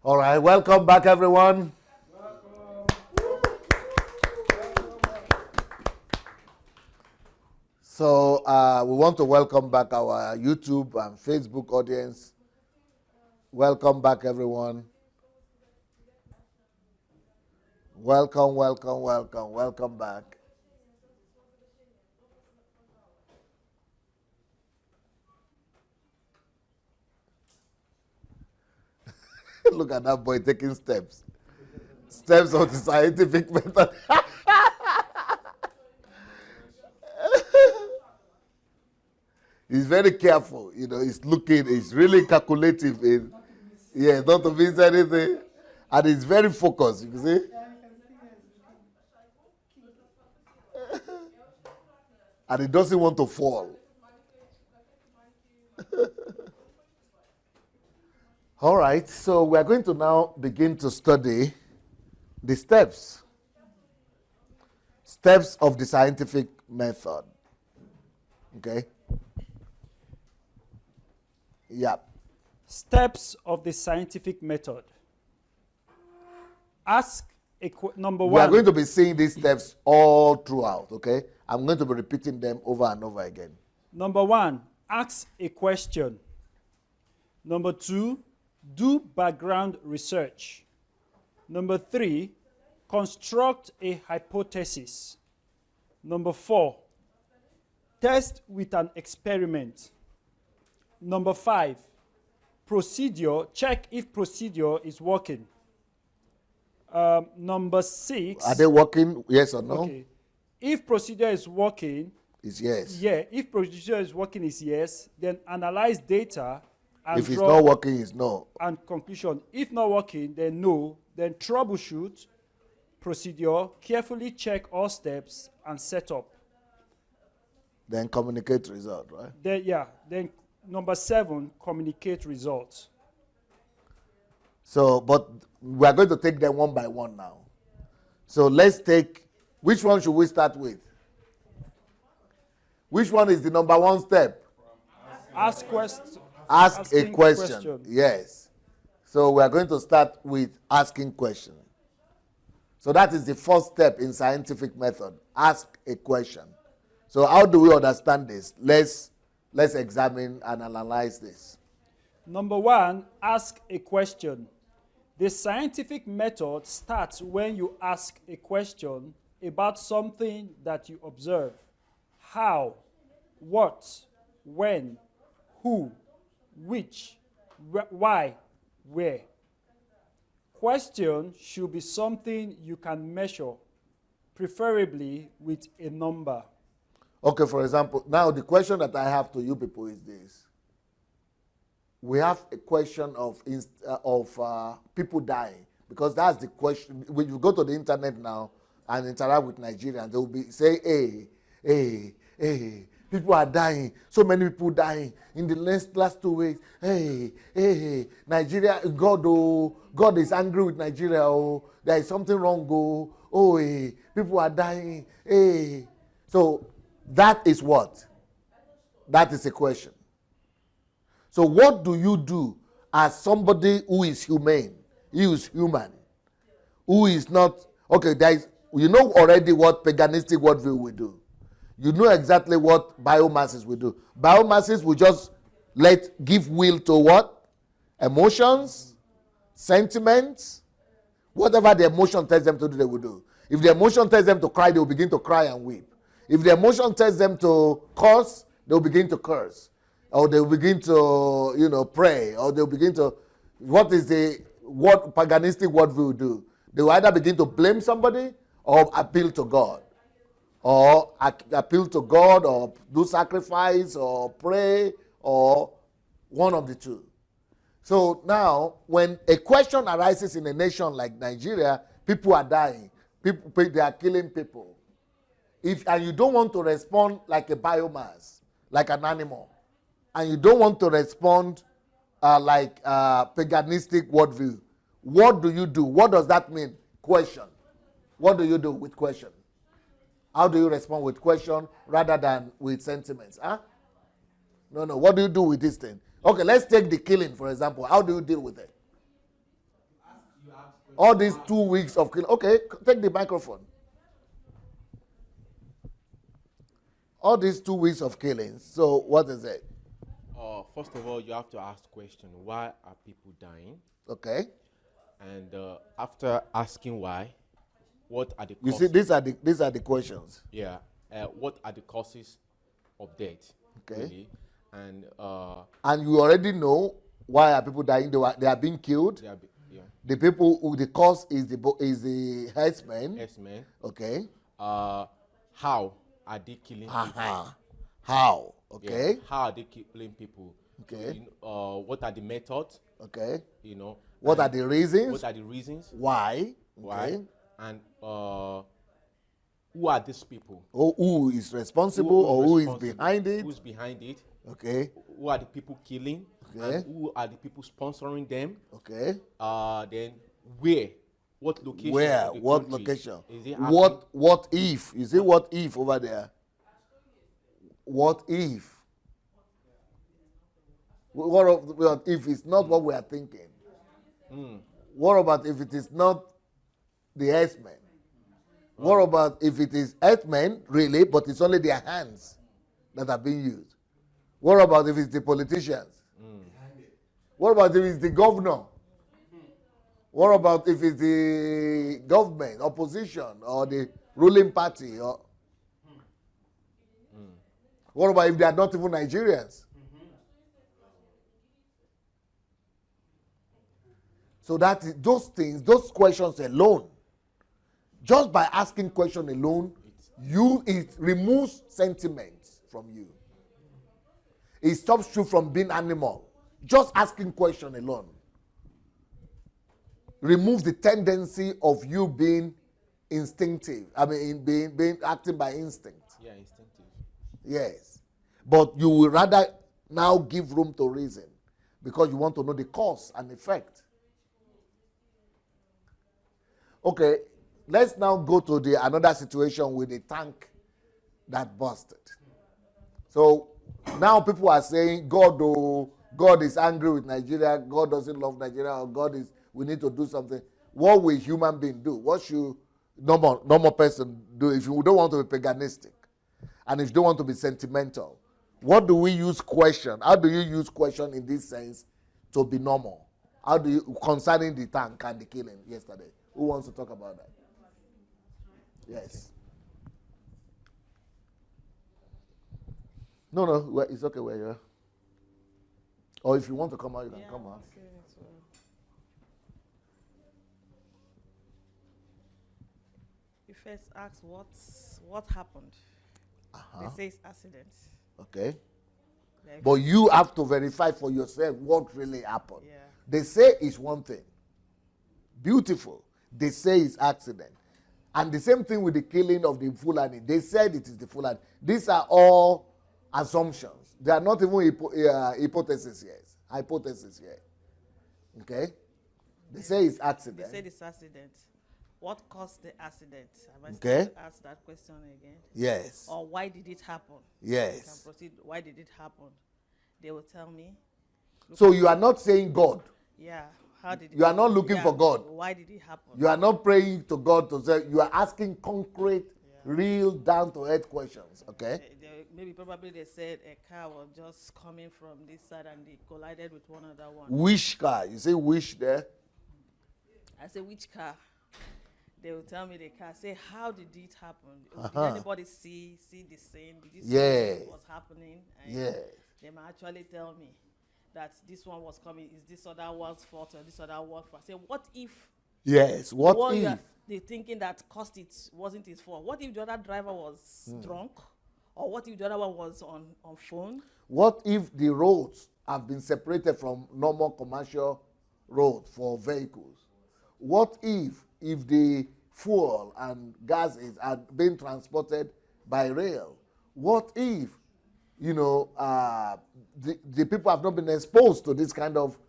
All right, welcome back, everyone. So we want to welcome back our YouTube and Facebook audience. Welcome back, everyone. Welcome back. Look at that boy taking steps. Steps of the scientific method. He's very careful, he's looking, he's really calculative not to miss anything. And he's very focused, you can see. And he doesn't want to fall. All right, so we're going to now begin to study the steps. Steps of the scientific method. Okay? Yeah. Steps of the scientific method. Number one. We are going to be seeing these steps all throughout, okay? I'm going to be repeating them over and over again. Number one, ask a question. Number two, do background research. Number three, construct a hypothesis. Number four, test with an experiment. Number five, procedure, check if procedure is working. Number six. Are they working, yes or no? Okay. If procedure is working. It's yes. Yeah, if procedure is working is yes, then analyze data. And if it's not working, it's no. And conclusion. If not working, then no. Then troubleshoot, procedure, carefully check all steps, and set up. Then communicate result, right? Then number seven, communicate results. So, but we are going to take them one by one now. So let's take, which one should we start with? Which one is the number one step? Ask questions. Ask a question. Yes. So we are going to start with asking questions. So that is the first step in scientific method. Ask a question. So how do we understand this? Let's examine and analyze this. Number one, ask a question. The scientific method starts when you ask a question about something that you observe. How, what, when, who, which, why, where. Question should be something you can measure, preferably with a number. Okay, for example, now the question that I have to you people is this. We have a question of people dying, because that's the question. When you go to the internet now and interact with Nigerians, they will be say, hey, people are dying. So many people dying in the last 2 weeks. Hey, Nigeria, God is angry with Nigeria. Oh, there is something wrong. People are dying. So that is what? That is a question. So what do you do as somebody who is humane? Who is human? Who is not? Okay, you know already what paganistic worldview will do. You know exactly what biomasses will do. Biomasses will just give will to what? Emotions, sentiments, whatever the emotion tells them to do, they will do. If the emotion tells them to cry, they will begin to cry and weep. If the emotion tells them to curse, they will begin to curse. Or they will begin to, pray. Or they will begin to, what paganistic worldview will do? They will either begin to blame somebody or appeal to God. Or appeal to God, or do sacrifice, or pray, or one of the two. So now, when a question arises in a nation like Nigeria, people are dying. They are killing people. And you don't want to respond like a biomass, like an animal, and you don't want to respond like paganistic worldview, what do you do? What does that mean? Question. What do you do with question? How do you respond with question rather than with sentiments? Huh? No. What do you do with this thing? Okay, let's take the killing, for example. How do you deal with it? All these 2 weeks of killing. Okay, take the microphone. All these 2 weeks of killings. So what is it? First of all, you have to ask the question, why are people dying? Okay. And after asking why, what are the You causes? see, these are the questions. Yeah. What are the causes of death? Okay. Really? And And you already know why are people dying. They are being killed. yeah. The people who the cause is the herdsmen. Yes, man. Okay. How are they killing people? How? Yeah. Okay. How are they killing people? Okay. What are the methods? Okay. You know. What are and the reasons? What are the reasons? Why? Why? Okay. And who are these people? Who is responsible or who is responsible? behind it? Who's behind it? Okay. Who are the people killing? Okay. And who are the people sponsoring them? Okay. Then where? What location? Where? of the What country location? is it happening? What if? You see what if over there? What if? What if it's not what we are thinking? What about if it is not the herdsmen? What about if it is herdsmen, really, but it's only their hands that are being used? What about if it's the politicians? What about if it's the governor? What about if it's the government, opposition, or the ruling party? Or what about if they are not even Nigerians? So that is, those things, those questions alone, just by asking question alone, it removes sentiments from you. It stops you from being animal. Just asking question alone removes the tendency of you being instinctive. I mean, being acting by instinct. Yeah, instinctive. Yes, but you will rather now give room to reason because you want to know the cause and effect. Okay, let's now go to another situation with a tank that busted. So now people are saying God is angry with Nigeria, God doesn't love Nigeria, or we need to do something. What will human being do? What should normal person do if you don't want to be paganistic and if you don't want to be sentimental? What do we use question? How do you use question in this sense to be normal? How do you, concerning the tank and the killing yesterday? Who wants to talk about that? Yes. No, it's okay where you are. Or if you want to come out, you can come out. Okay, so you first ask what happened. They say it's accident. Okay. Like, But you have to verify for yourself what really happened. yeah. They say it's one thing. Beautiful. They say it's accident. And the same thing with the killing of the Fulani. They said it is the Fulani. These are all assumptions. They are not even hypotheses yet. Hypothesis yet. Okay? They say it's They accident. said it's accident. What caused the accident? Am I Okay. supposed to ask that question again? Yes. Or why did it happen? Yes. You can proceed. Why did it happen? They will tell me. So you are not saying God. Yeah. How did it You are not happen? looking for God. Why did it happen? You are not praying to God to say, you are asking concrete, real, down-to-earth questions. Okay? Maybe probably they said a car was just coming from this side and they collided with one other one. Which car? You say which there? I say, which car? They will tell me the car. I say, how did it happen? Did anybody see the scene? Did you see what was happening? And Yeah. they might actually tell me that this one was coming. Is this other one's fault or this other one's fault? I say, what if Yes. What one if? the thinking that caused it wasn't his fault? What if the other driver was drunk? Or what if the other one was on phone? What if the roads have been separated from normal commercial roads for vehicles? What if the fuel and gases are being transported by rail? What if, the people have not been exposed to this kind of,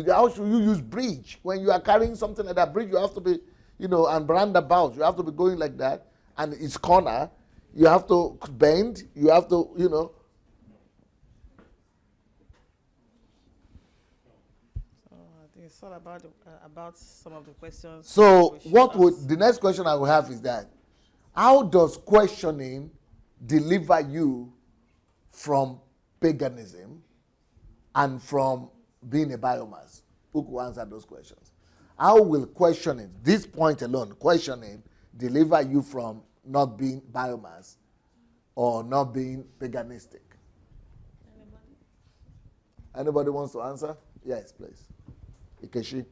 how should you use bridge? When you are carrying something like that bridge, you have to be, and roundabout, you have to be going like that, and it's corner, you have to bend, you have to, think it's all about some of the questions. So we should what ask. would the next question I will have is that how does questioning deliver you from paganism and from being a biomass? Who could answer those questions? How will questioning, this point alone, questioning, deliver you from not being biomass or not being paganistic? Anybody wants to answer? Yes, please. Ikeshi.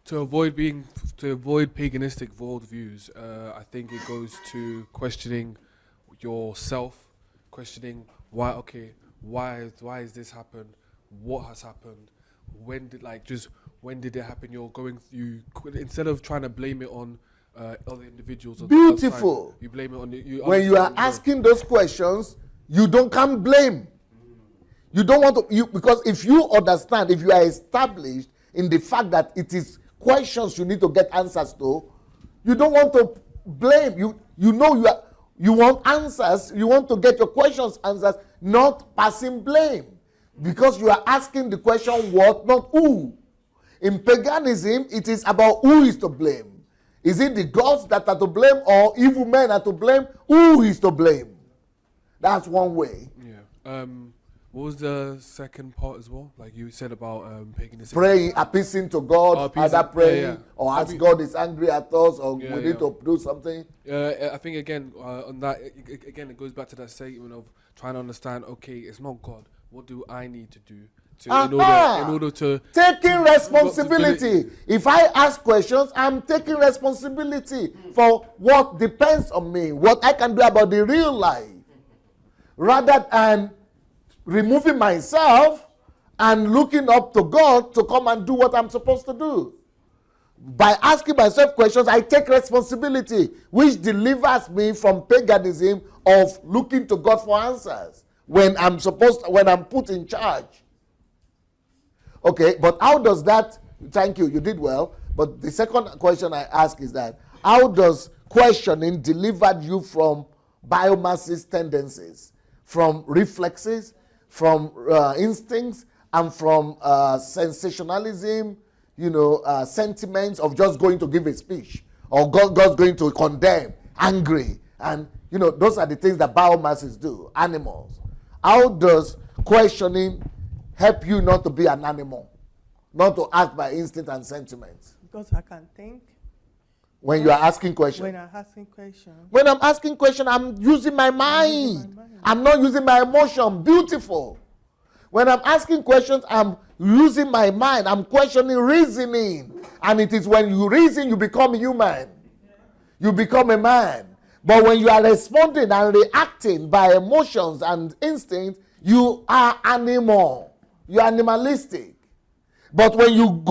To avoid paganistic worldviews, I think it goes to questioning yourself, questioning why is this happen, what has happened, when did it happen? Instead of trying to blame it on other individuals. Or Beautiful. outside, you blame it on you. When you are asking those questions, you can't blame. You don't want to, because if you understand, if you are established in the fact that it is questions you need to get answers to, you don't want to blame. You want answers, you want to get your questions answered, not passing blame. Because you are asking the question what, not who. In paganism, it is about who is to blame. Is it the gods that are to blame or evil men are to blame? Who is to blame? That's one way. Yeah. What was the second part as well? Like you said about paganism. Praying, appeasing to God, appeasing, either praying yeah. or ask God is angry at us or we need to do something. I think again on that it goes back to that statement of trying to understand. Okay, it's not God. What do I need to do in order to taking responsibility? If I ask questions, I'm taking responsibility for what depends on me, what I can do about the real life, rather than removing myself and looking up to God to come and do what I'm supposed to do. By asking myself questions, I take responsibility, which delivers me from paganism of looking to God for answers when I'm put in charge. Okay, but how does that, thank you, you did well, but the second question I ask is that, how does questioning deliver you from biomass's tendencies, from reflexes, from instincts, and from sensationalism, sentiments of just going to give a speech, or God's going to condemn, angry, and those are the things that biomasses do, animals. How does questioning help you not to be an animal, not to act by instinct and sentiments? Because I can think. When you are asking questions. When I'm asking questions. When I'm asking questions, I'm using my mind. I'm not using my emotion. Beautiful. When I'm asking questions, I'm using my mind. I'm questioning, reasoning. And it is when you reason, you become human. You become a man. But when you are responding and reacting by emotions and instincts, you are animal. You are animalistic. But when you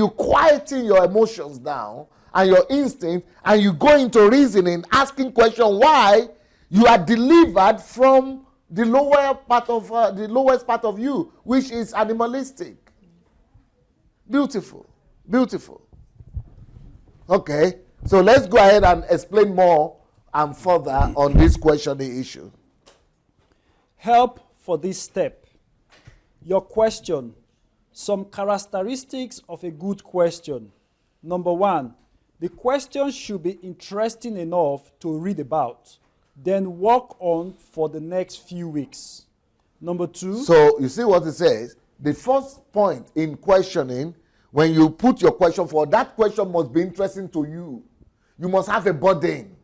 quieten your emotions down and your instinct, and you go into reasoning, asking questions why, you are delivered from the lowest part of you, which is animalistic. Beautiful. Beautiful. Okay, so let's go ahead and explain more and further on this questioning issue. Help for this step. Your question. Some characteristics of a good question. Number 1, the question should be interesting enough to read about, then work on for the next few weeks. Number 2. So you see what it says? The first point in questioning, when you put your question forward, that question must be interesting to you. You must have a burden.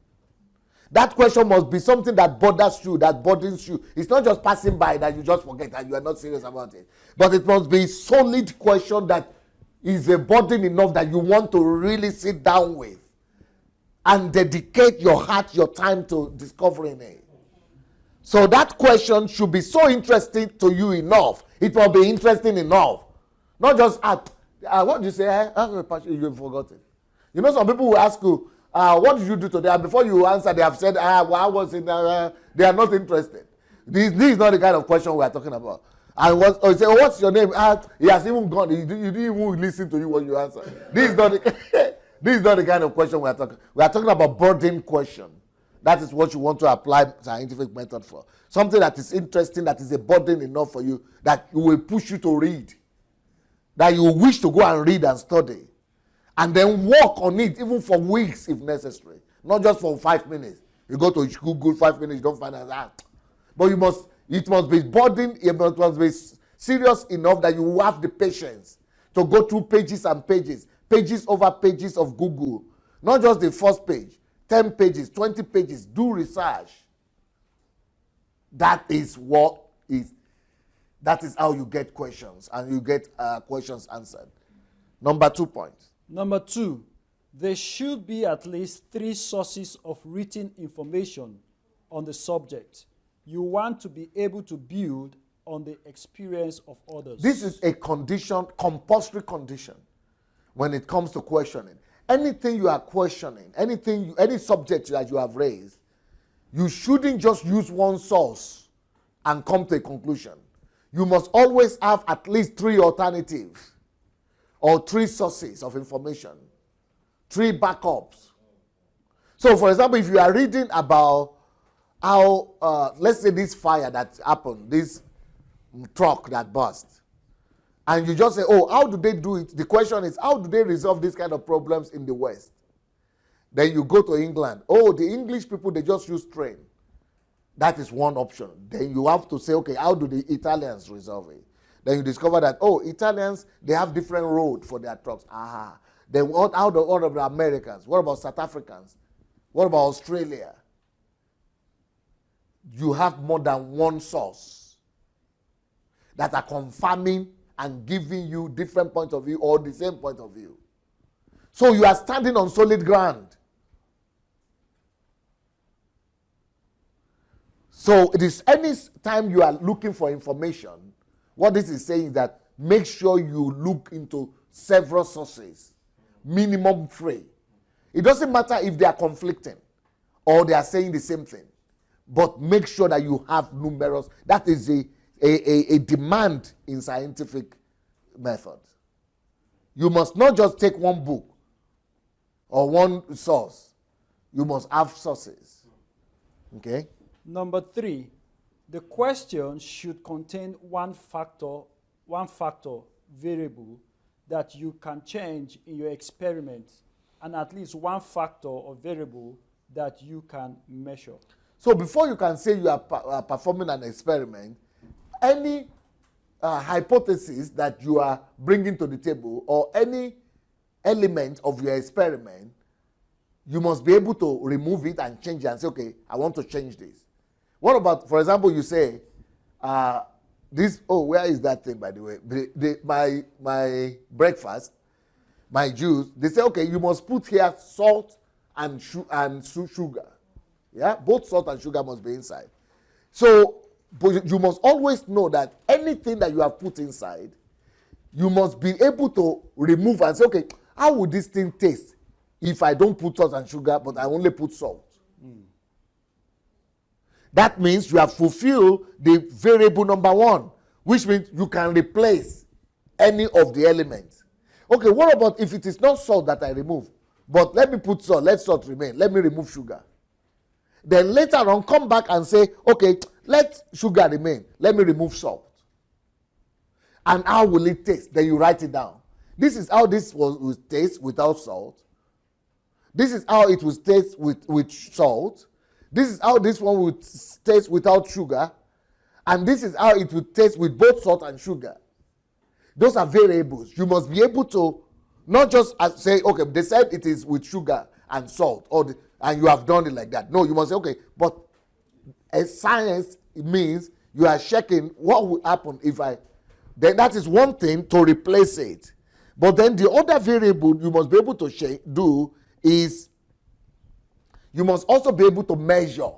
That question must be something that bothers you, that burdens you. It's not just passing by that you just forget and you are not serious about it. But it must be a solid question that is a burden enough that you want to really sit down with and dedicate your heart, your time to discovering it. So that question should be so interesting to you enough. It will be interesting enough. Not just, what do you say? You've forgotten. You know, some people will ask you, what did you do today? And before you answer, they have said, well, I was in, they are not interested. This is not the kind of question we are talking about. And you say, what's your name? He has even gone. He didn't even listen to you when you answer. This is not the, This is not the kind of question we are talking. We are talking about burden question. That is what you want to apply scientific method for. Something that is interesting, that is a burden enough for you, that it will push you to read, that you wish to go and read and study, and then work on it even for weeks if necessary, not just for 5 minutes. You go to Google 5 minutes, you don't find that. But it must be burden, it must be serious enough that you have the patience to go through pages and pages, pages over pages of Google, not just the first page, 10 pages, 20 pages, do research. That is how you get questions, and you get questions answered. Number 2 point. Number 2, there should be at least 3 sources of written information on the subject. You want to be able to build on the experience of others. This is a condition, compulsory condition, when it comes to questioning. Anything you are questioning, any subject that you have raised, you shouldn't just use one source and come to a conclusion. You must always have at least 3 alternatives or 3 sources of information, 3 backups. So, for example, if you are reading about how, let's say this fire that happened, this truck that burst, and you just say, oh, how do they do it? The question is, how do they resolve these kind of problems in the West? Then you go to England. Oh, the English people, they just use train. That is one option. Then you have to say, okay, how do the Italians resolve it? Then you discover that, oh, Italians, they have different roads for their trucks. Aha. Then what about the Americans? What about South Africans? What about Australia? You have more than one source that are confirming and giving you different points of view or the same point of view. So you are standing on solid ground. So it is any time you are looking for information, what this is saying is that make sure you look into several sources, minimum 3. It doesn't matter if they are conflicting or they are saying the same thing, but make sure that you have numerous. That is a demand in scientific method. You must not just take one book or one source. You must have sources. Okay? Number 3, the question should contain one factor variable that you can change in your experiment, and at least one factor or variable that you can measure. So before you can say you are performing an experiment, any hypothesis that you are bringing to the table or any element of your experiment, you must be able to remove it and change it and say, okay, I want to change this. What about, for example, you say, where is that thing, by the way? My breakfast, my juice, they say, okay, you must put here salt and sugar. Yeah, both salt and sugar must be inside. So, but you must always know that anything that you have put inside, you must be able to remove and say, okay, how would this thing taste if I don't put salt and sugar, but I only put salt? That means you have fulfilled the variable number 1, which means you can replace any of the elements. Okay, what about if it is not salt that I remove, but let me put salt, let salt remain, let me remove sugar. Then later on, come back and say, okay, let sugar remain, let me remove salt. And how will it taste? Then you write it down. This is how this will taste without salt. This is how it will taste with salt. This is how this one would taste without sugar. And this is how it would taste with both salt and sugar. Those are variables. You must be able to not just say, okay, they said it is with sugar and salt, and you have done it like that. No, you must say, okay, but as science, it means you are checking what will happen if then that is one thing to replace it. But then the other variable you must be able to do is you must also be able to measure.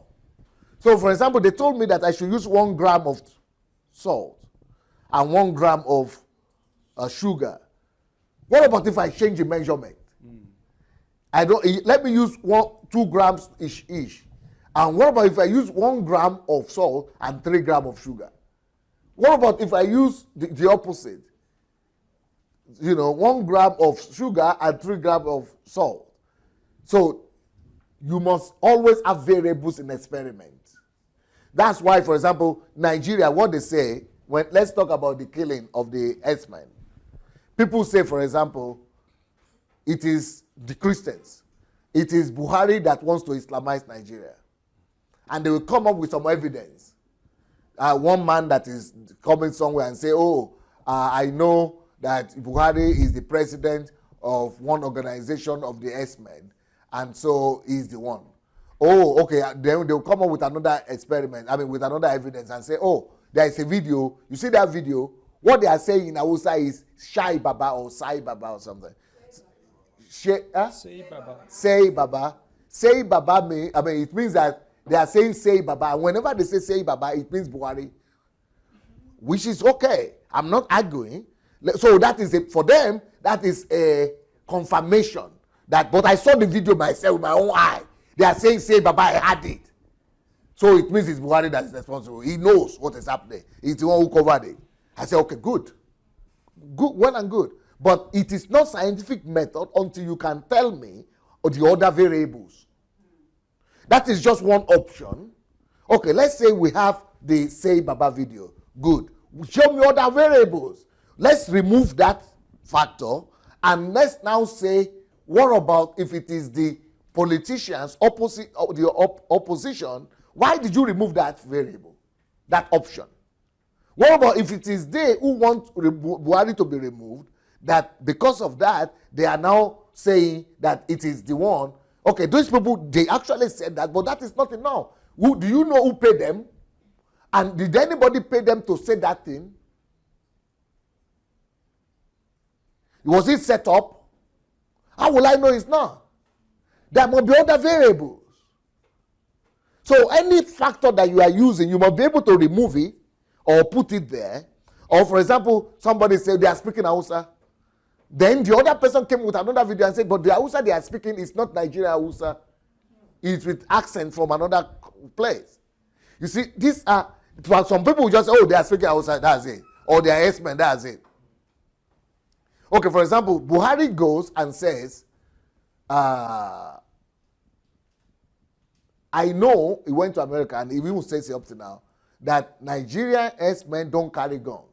So, for example, they told me that I should use 1 gram of salt and 1 gram of sugar. What about if I change the measurement? Let me use 2 grams each. And what about if I use 1 gram of salt and 3 grams of sugar? What about if I use the opposite? 1 gram of sugar and 3 grams of salt. So you must always have variables in experiments. That's why, for example, Nigeria, what they say, let's talk about the killing of the herdsmen. People say, for example, it is the Christians. It is Buhari that wants to Islamize Nigeria. And they will come up with some evidence. One man that is coming somewhere and say, I know that Buhari is the president of one organization of the herdsmen, and so he's the one. Oh, okay, then they'll come up with another experiment, with another evidence and say, there is a video. You see that video? What they are saying in Hausa is Shai Baba or Sai Baba or something. Say Baba. Say Baba. Say Baba it means that they are saying Say Baba. And whenever they say Baba, it means Buhari. Which is okay. I'm not arguing. So that is for them, that is a confirmation. But I saw the video myself with my own eye. They are saying Say Baba, I had it. So it means it's Buhari that is responsible. He knows what is happening. He's the one who covered it. I say, okay, good. Good, well and good. But it is not scientific method until you can tell me the other variables. That is just one option. Okay, let's say we have the Say Baba video. Good. Show me other variables. Let's remove that factor and let's now say, what about if it is the politicians opposition? Why did you remove that variable, that option? What about if it is they who want Buhari to be removed, that because of that, they are now saying that it is the one. Okay, those people, they actually said that, but that is not enough. Do you know who paid them? And did anybody pay them to say that thing? Was it set up? How will I know it's not? There must be other variables. So any factor that you are using, you must be able to remove it or put it there. Or for example, somebody said they are speaking Hausa. Then the other person came with another video and said, but the Hausa they are speaking is not Nigeria Hausa. It's with accent from another place. You see, these are, some people just say, they are speaking Hausa, that's it. Or they are herdsmen, that's it. Okay, for example, Buhari goes and says, I know he went to America and he even says it up to now, that Nigerian herdsmen don't carry guns.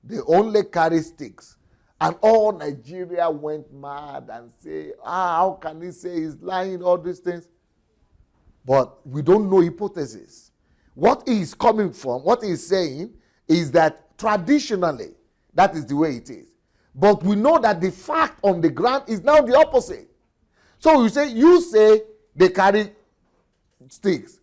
They only carry sticks. And all Nigeria went mad and say, how can he say he's lying, all these things? But we don't know hypothesis. What he is coming from, what he is saying is that traditionally, that is the way it is. But we know that the fact on the ground is now the opposite. So you say they carry sticks.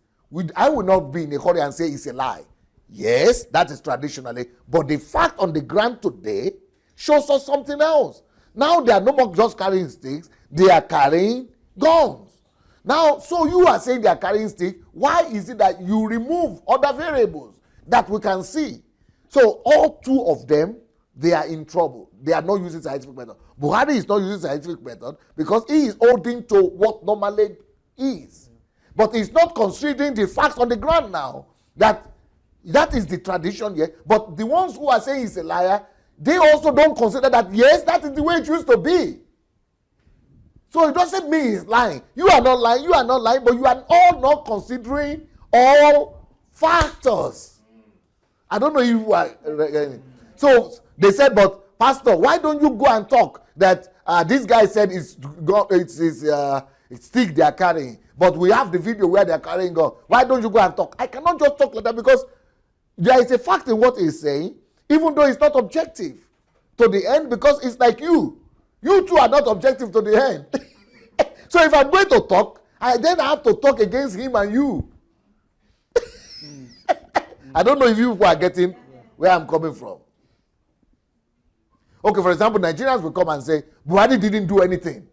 I will not be in a hurry and say it's a lie. Yes, that is traditionally. But the fact on the ground today shows us something else. Now they are no more just carrying sticks. They are carrying guns. Now, so you are saying they are carrying sticks. Why is it that you remove other variables that we can see? So all two of them, they are in trouble. They are not using scientific method. Buhari is not using scientific method because he is holding to what normally is. But he's not considering the facts on the ground now. That is the tradition here. But the ones who are saying he's a liar, they also don't consider that, yes, that is the way it used to be. So it doesn't mean he's lying. You are not lying, but you are all not considering all factors. I don't know if you are. So they said, but Pastor, why don't you go and talk that this guy said it's stick they are carrying, but we have the video where they are carrying gun. Why don't you go and talk? I cannot just talk like that because there is a fact in what he's saying, even though it's not objective to the end, because it's like you two are not objective to the end. So if I'm going to talk, I have to talk against him and you. I don't know if you are getting where I'm coming from. Okay, for example, Nigerians will come and say, Buhari didn't do anything.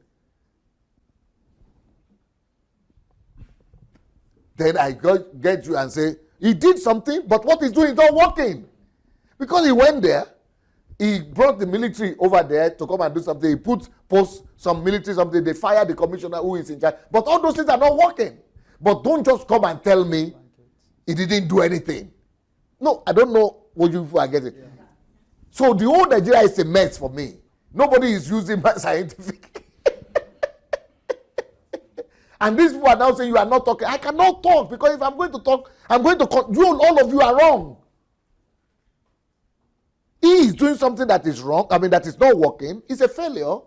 Then I get you and say, he did something, but what he's doing is not working. Because he went there, he brought the military over there to come and do something. He post some military something. They fire the commissioner who is in charge. But all those things are not working. But don't just come and tell me he didn't do anything. No, I don't know what you are getting. Yeah. So the whole Nigeria is a mess for me. Nobody is using my scientific. And these people are now saying you are not talking. I cannot talk because if I'm going to talk, I'm going to all of you are wrong. He is doing something that is wrong. I mean, that is not working. It's a failure.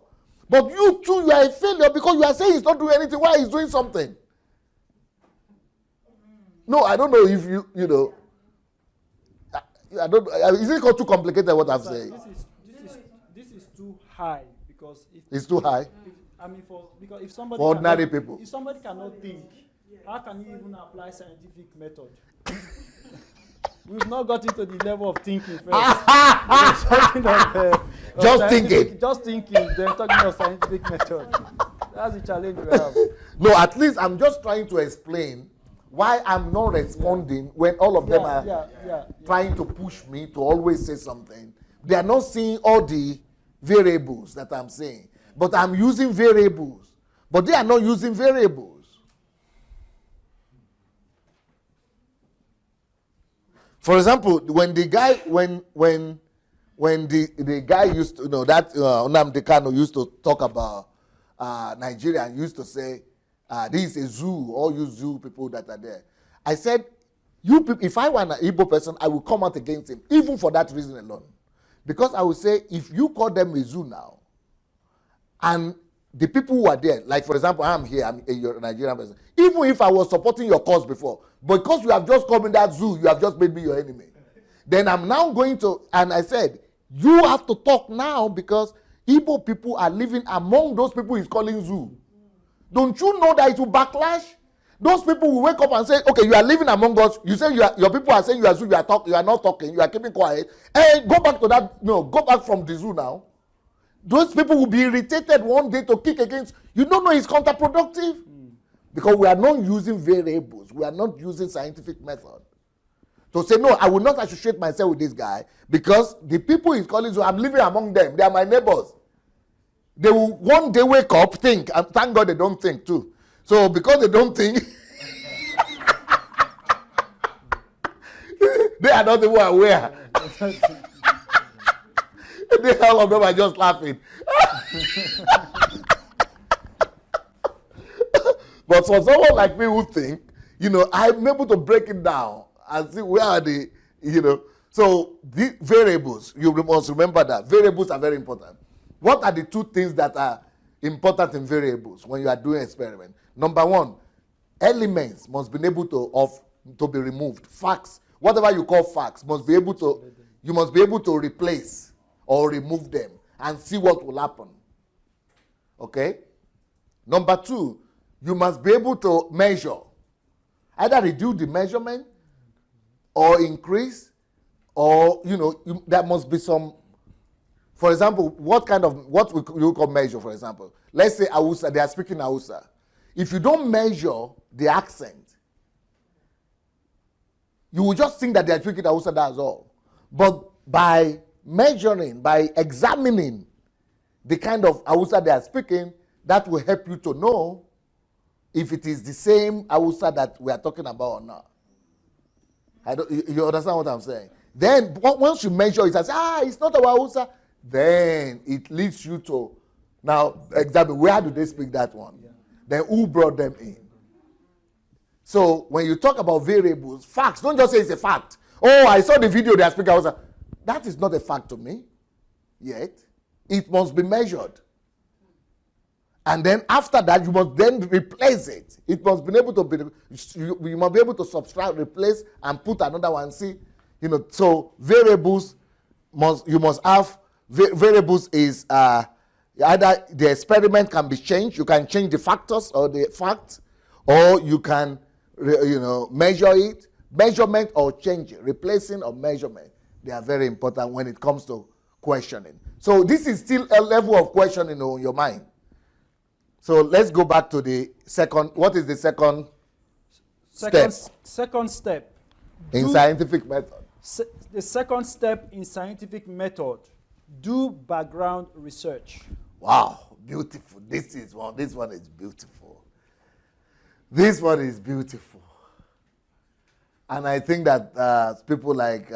But you too, you are a failure because you are saying he's not doing anything while he's doing something. No, I don't know if you know. I don't. Is it too complicated what I'm saying? This is too high because It's too high. Because if somebody For ordinary people. if somebody cannot think, how can you even apply scientific method? We've not got into the level of thinking first. Just thinking. Just thinking. They're talking about scientific method. That's the challenge we have. No, at least I'm just trying to explain why I'm not responding when all of them are trying to push me to always say something. They are not seeing all the variables that I'm saying. But I'm using variables. But they are not using variables. For example, when the guy the guy used to, that Nnamdi Kanu used to talk about Nigeria and used to say, this is a zoo, all you zoo people that are there. I said, you people, if I were an Igbo person, I would come out against him, even for that reason alone. Because I would say, if you call them a zoo now, and the people who are there, like for example, I'm here, I'm a Nigerian person. Even if I was supporting your cause before, because you have just come in that zoo, you have just made me your enemy. Then I'm now going to, and I said, you have to talk now because Igbo people are living among those people he's calling zoo. Don't you know that it will backlash? Those people will wake up and say, okay, you are living among us. You say your people are saying you are zoo, you are not talking, you are keeping quiet. Hey, go back to that, go back from the zoo now. Those people will be irritated one day to kick against. You don't know it's counterproductive. Because we are not using variables. We are not using scientific method. To say, no, I will not associate myself with this guy because the people he's calling, so I'm living among them. They are my neighbors. They will one day wake up, think, and thank God they don't think too. So because they don't think, they are not even aware. All of them are just laughing. But for someone like me who think, I'm able to break it down and see where are the, So the variables, you must remember that. Variables are very important. What are the two things that are important in variables when you are doing experiment? Number one, elements must be able to be removed. Facts, whatever you call facts, you must be able to replace or remove them and see what will happen. Okay? Number two, you must be able to measure. Either reduce the measurement or increase, or, there must be some, for example, what you call measure, for example. Let's say Hausa, they are speaking Hausa. If you don't measure the accent, you will just think that they are speaking Hausa, that's all. But by measuring, by examining the kind of Hausa they are speaking, that will help you to know if it is the same Hausa that we are talking about or not. You understand what I'm saying? Then once you measure it and say, it's not our Hausa, then it leads you to now examine where do they speak that one. Yeah. Then who brought them in? So when you talk about variables, facts, don't just say it's a fact. Oh, I saw the video they are speaking Hausa. That is not a fact to me yet. It must be measured. And then after that, you must then replace it. It must be able to be, you must be able to subtract, replace, and put another one. See, so variables you must have. Variables is either the experiment can be changed. You can change the factors or the facts, or you can, measure it, measurement or change it, replacing or measurement. They are very important when it comes to questioning. So this is still a level of questioning in your mind. So let's go back to the second. What is the second step? Second step. In scientific method. The second step in scientific method. Do background research. Wow, beautiful. This one is beautiful. This one is beautiful. And I think that people like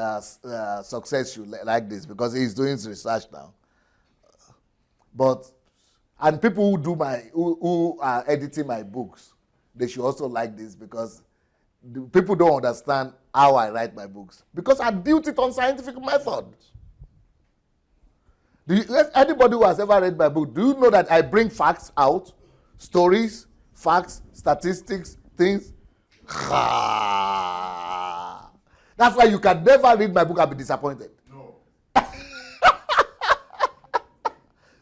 Success should like this because he's doing his research now. And people who are editing my books, they should also like this because people don't understand how I write my books because I built it on scientific method. Anybody who has ever read my book, do you know that I bring facts out, stories, facts, statistics, things? That's why you can never read my book and be disappointed. No.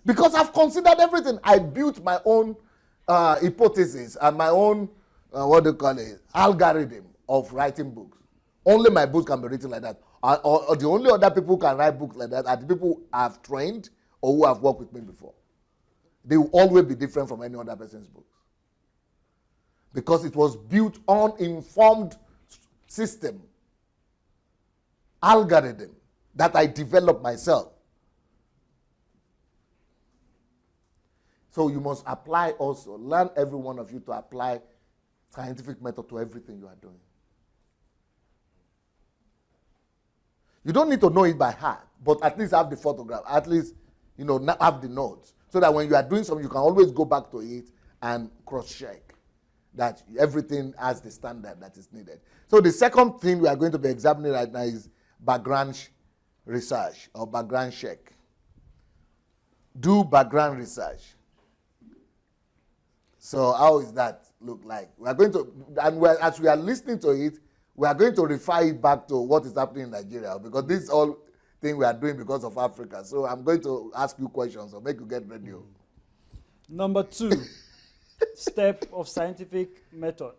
Because I've considered everything. I built my own hypothesis and my own, algorithm of writing books. Only my books can be written like that. Or the only other people who can write books like that are the people I've trained or who have worked with me before. They will always be different from any other person's books. Because it was built on informed system, algorithm that I developed myself. So you must apply also. Learn, every one of you, to apply scientific method to everything you are doing. You don't need to know it by heart, but at least have the photograph, at least, have the notes, so that when you are doing something, you can always go back to it and cross-check that everything has the standard that is needed. So the second thing we are going to be examining right now is background research or background check. Do background research. So how is that look like? We are going to, and as we are listening to it, we are going to refer it back to what is happening in Nigeria, because this all thing we are doing because of Africa. So I'm going to ask you questions or make you get ready. Number 2, step of scientific method.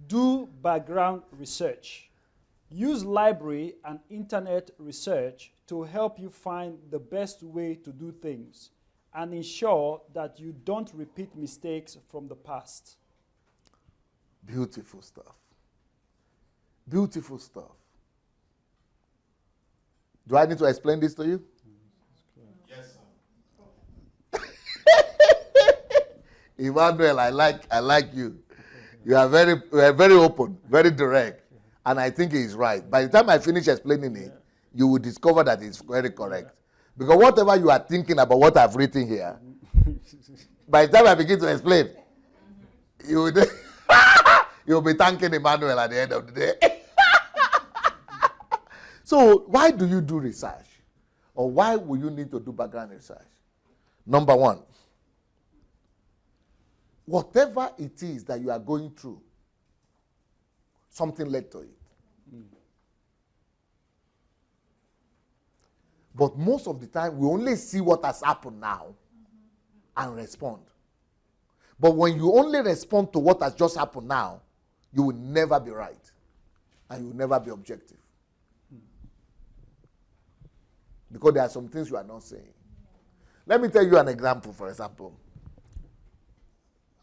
Do background research. Use library and internet research to help you find the best way to do things and ensure that you don't repeat mistakes from the past. Beautiful stuff. Beautiful stuff. Do I need to explain this to you? Yes, sir. Emmanuel, I like you. You are very open, very direct. And I think he's right. By the time I finish explaining it, you will discover that it's very correct. Because whatever you are thinking about what I've written here, by the time I begin to explain, you'll be thanking Emmanuel at the end of the day. So why do you do research? Or why will you need to do background research? Number 1, whatever it is that you are going through, something led to it. But most of the time, we only see what has happened now and respond. But when you only respond to what has just happened now, you will never be right. And you will never be objective. Because there are some things you are not saying. Let me tell you an example, for example.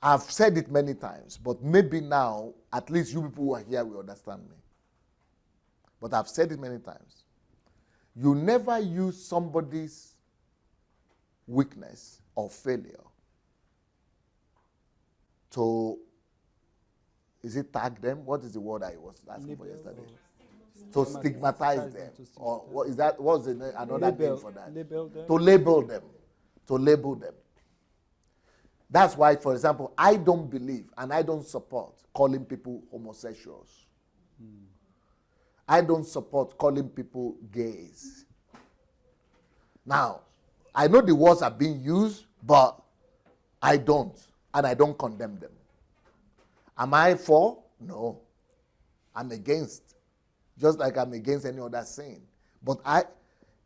I've said it many times, but maybe now, at least you people who are here will understand me. But I've said it many times. You never use somebody's weakness or failure to, is it tag them? What is the word I was asking for yesterday? To stigmatize them. Or what is that? What's another name for that? Label them. To label them. To label them. That's why, for example, I don't believe and I don't support calling people homosexuals. I don't support calling people gays. Now, I know the words are being used, but I don't. And I don't condemn them. Am I for? No. I'm against. Just like I'm against any other sin. But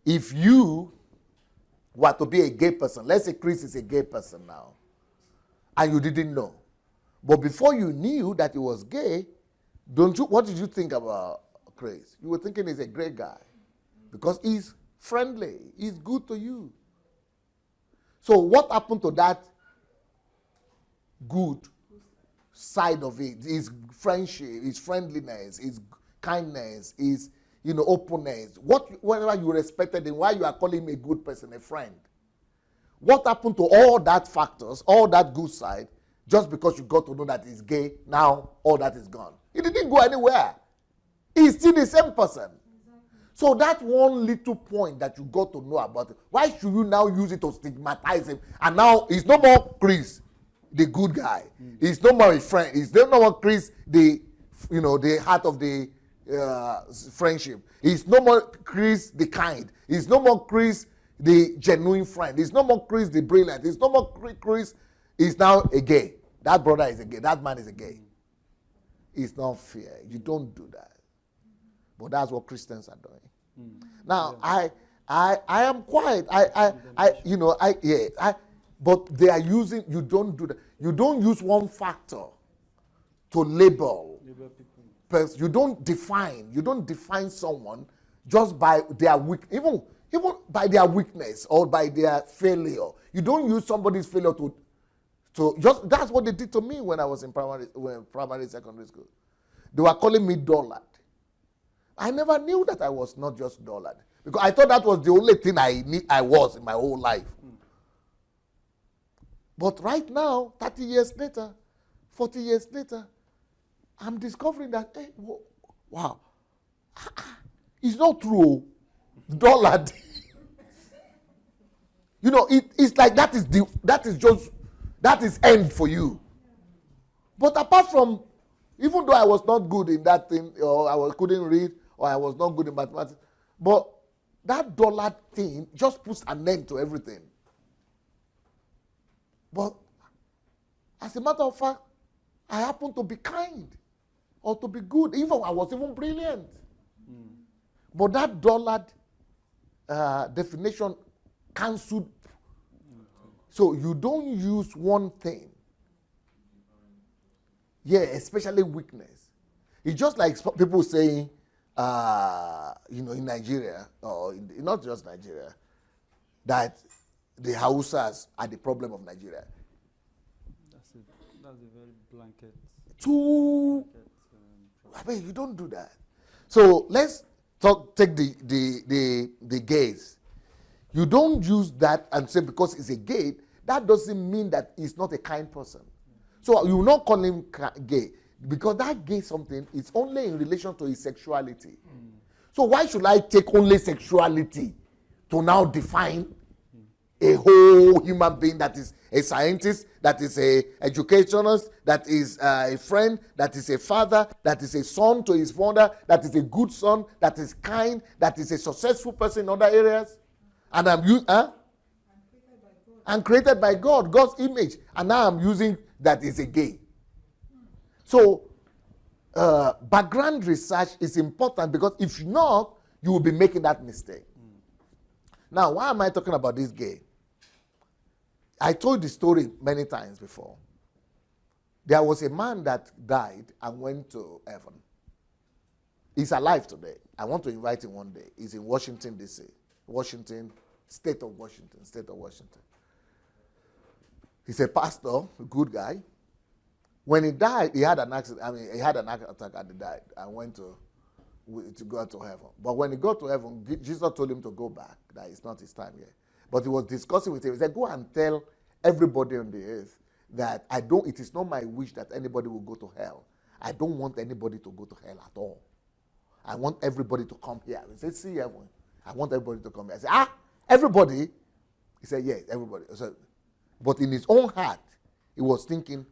if you were to be a gay person, let's say Chris is a gay person now, and you didn't know. But before you knew that he was gay, what did you think about Chris? You were thinking he's a great guy because he's friendly, he's good to you. So what happened to that good side of it? His friendship, his friendliness, his kindness, his openness. Whatever you respected him, why you are calling him a good person, a friend? What happened to all that factors, all that good side, just because you got to know that he's gay? Now all that is gone. He didn't go anywhere. He's still the same person. So that one little point that you got to know about it, why should you now use it to stigmatize him? And now he's no more Chris, the good guy. He's no more a friend. He's no more Chris, the heart of the friendship. He's no more Chris, the kind. He's no more Chris, the genuine friend. He's no more Chris, the brilliant. He's no more Chris. He's now a gay. That brother is a gay. That man is a gay. It's not fair. You don't do that. But that's what Christians are doing. Now, I am quiet. But they are using, you don't do that. You don't use one factor to label. You don't define someone just by their even by their weakness or by their failure. You don't use somebody's failure to just, that's what they did to me when I was in primary secondary school. They were calling me dullard. I never knew that I was not just dullard, because I thought that was the only thing I was in my whole life. But right now, 30 years later, 40 years later, I'm discovering that, hey, wow, it's not true. Dullard. It's like that is end for you. But apart from, even though I was not good in that thing, or I couldn't read, or I was not good in mathematics, but that dullard thing just puts an end to everything. But as a matter of fact, I happen to be kind or to be good. Even I was even brilliant. But that dullard definition cancelled. So you don't use one thing. Yeah, especially weakness. It's just like people saying, in Nigeria, or not just Nigeria, that the Hausas are the problem of Nigeria. That's a very blanket. You don't do that. So let's take the gays. You don't use that and say because he's a gay, that doesn't mean that he's not a kind person. So you will not call him gay, because that gay something is only in relation to his sexuality. So why should I take only sexuality to now define a whole human being that is a scientist, that is a educationist, that is a friend, that is a father, that is a son to his father, that is a good son, that is kind, that is a successful person in other areas? And I'm created by God, God's image. And now I'm using that is a gay. So background research is important, because if not, you will be making that mistake. Now, why am I talking about this gay? I told the story many times before. There was a man that died and went to heaven. He's alive today. I want to invite him one day. He's in Washington, D.C. State of Washington. He's a pastor, a good guy. When he died, he had an accident. He had an attack and he died and went to go to heaven. But when he got to heaven, Jesus told him to go back, that it's not his time yet. But he was discussing with him. He said, go and tell everybody on the earth that it is not my wish that anybody will go to hell. I don't want anybody to go to hell at all. I want everybody to come here. He said, see heaven. I want everybody to come here. I said, everybody? He said, yes, everybody. But in his own heart, he was thinking,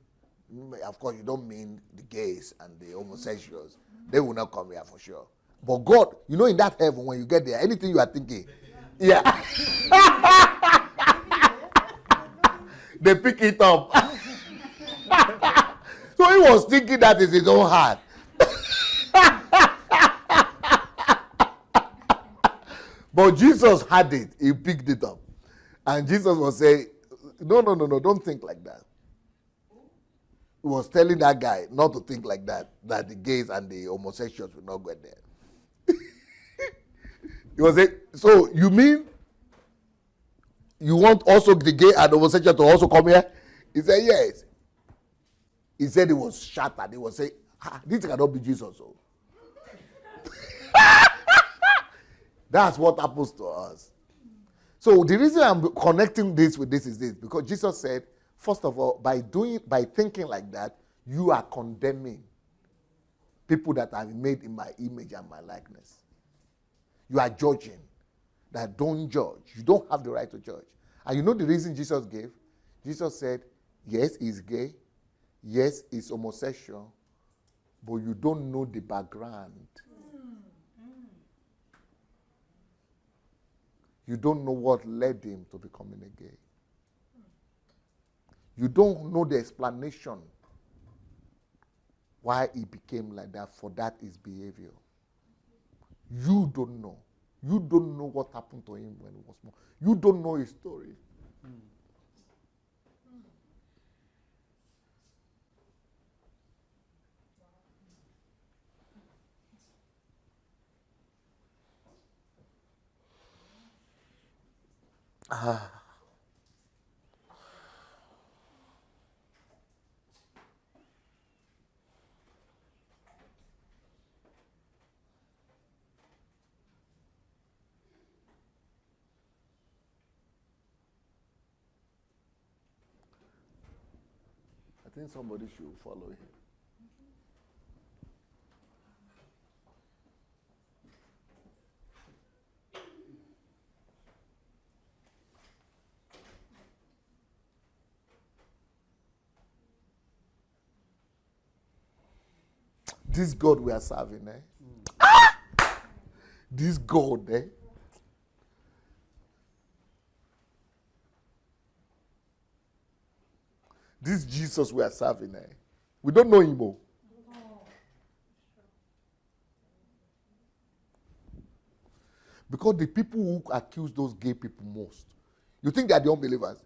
of course, you don't mean the gays and the homosexuals. They will not come here for sure. But God, in that heaven, when you get there, anything you are thinking, yeah. They pick it up. So he was thinking that is his own heart. But Jesus had it. He picked it up. And Jesus was saying, no, don't think like that. He was telling that guy not to think like that the gays and the homosexuals will not go there. He was saying, so you mean you want also the gay and homosexual to also come here? He said, yes. He said he was shattered. He was saying, this cannot be Jesus. Oh. That's what happens to us. So the reason I'm connecting this with this is this, because Jesus said, first of all, by thinking like that, you are condemning. people that are made in my image and my likeness. You are judging. That don't judge. You don't have the right to judge. And you know the reason Jesus gave? Jesus said, yes, he's gay. Yes, he's homosexual. But you don't know the background. You don't know what led him to becoming a gay. You don't know the explanation why he became like that, for that his behavior. You don't know. You don't know what happened to him when he was small. You don't know his story. I think somebody should follow him. This God we are serving, This God, This Jesus we are serving, We don't know him. Because the people who accuse those gay people most, you think they are the unbelievers?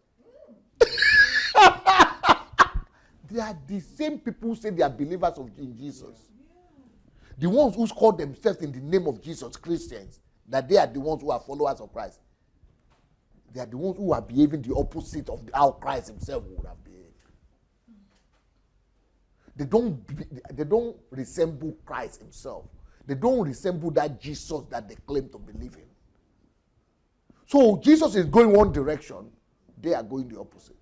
They are the same people who say they are believers in Jesus. The ones who call themselves in the name of Jesus Christians, that they are the ones who are followers of Christ. They are the ones who are behaving the opposite of how Christ himself would have behaved. They don't resemble Christ himself. They don't resemble that Jesus that they claim to believe in. So Jesus is going one direction, they are going the opposite.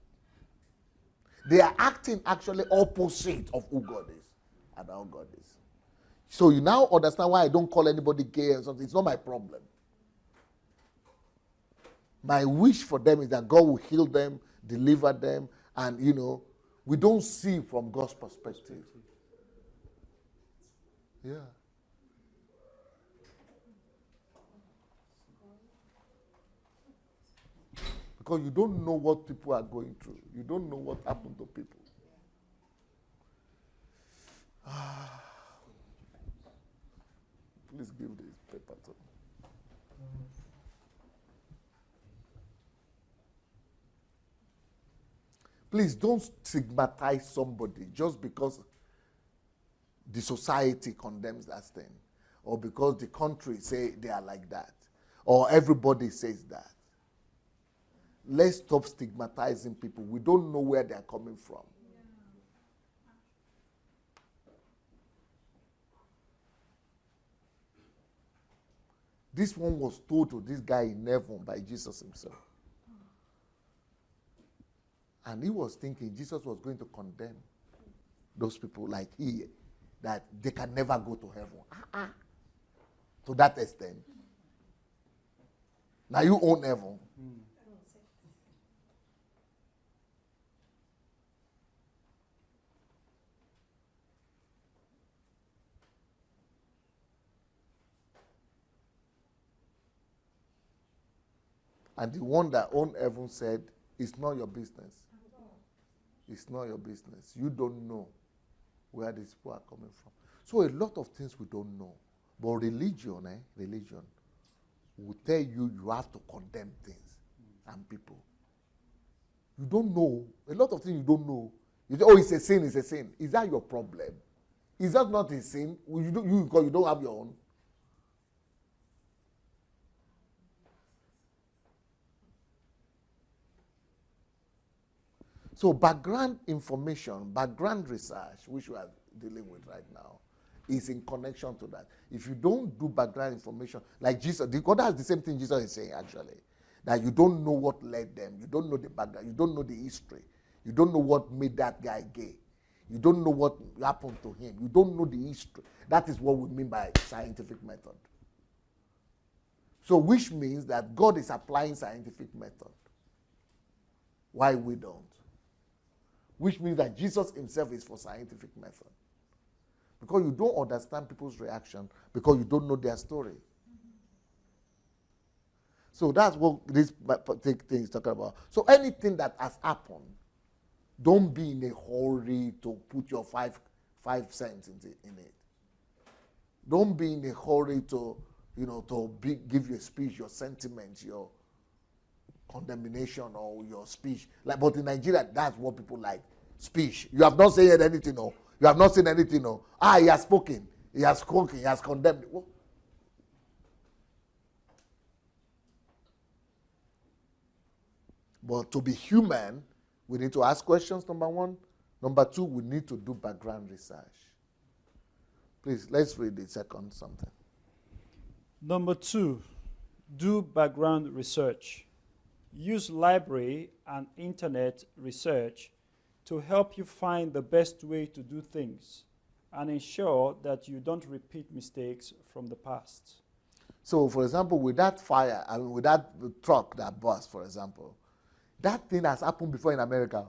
They are acting actually opposite of who God is and how God is. So you now understand why I don't call anybody gay or something. It's not my problem. My wish for them is that God will heal them, deliver them, and we don't see from God's perspective. Yeah. Because you don't know what people are going through. You don't know what happened to people. Please give this paper to me. Please don't stigmatize somebody just because the society condemns that thing, or because the country say they are like that, or everybody says that. Let's stop stigmatizing people. We don't know where they are coming from. This one was told to this guy in heaven by Jesus himself. And he was thinking Jesus was going to condemn those people like that they can never go to heaven. To that extent. Now you own heaven. And the one that owned heaven said, it's not your business. It's not your business. You don't know where these people are coming from. So a lot of things we don't know. But religion will tell you have to condemn things and people. You don't know. A lot of things you don't know. You say, it's a sin, it's a sin. Is that your problem? Is that not a sin? You don't have your own. So background information, background research, which we are dealing with right now, is in connection to that. If you don't do background information, like Jesus, God has the same thing Jesus is saying actually, that you don't know what led them, you don't know the background, you don't know the history, you don't know what made that guy gay, You don't know what happened to him. You don't know the history. That is what we mean by scientific method. So which means that God is applying scientific method. Why we don't? Which means that Jesus himself is for scientific method. Because you don't understand people's reaction because you don't know their story. So that's what this thing is talking about. So anything that has happened, don't be in a hurry to put your five cents in it. Don't be in a hurry to, give your speech, your sentiments, your condemnation or your speech. But in Nigeria, that's what people like. Speech. You have not said anything, no. You have not seen anything, no. He has spoken. He has spoken. He has condemned. What? But to be human, we need to ask questions, number one. Number two, we need to do background research. Please, let's read the second something. Number 2, do background research. Use library and internet research to help you find the best way to do things and ensure that you don't repeat mistakes from the past. So, for example, with that fire, with that truck that burst, for example, that thing has happened before in America.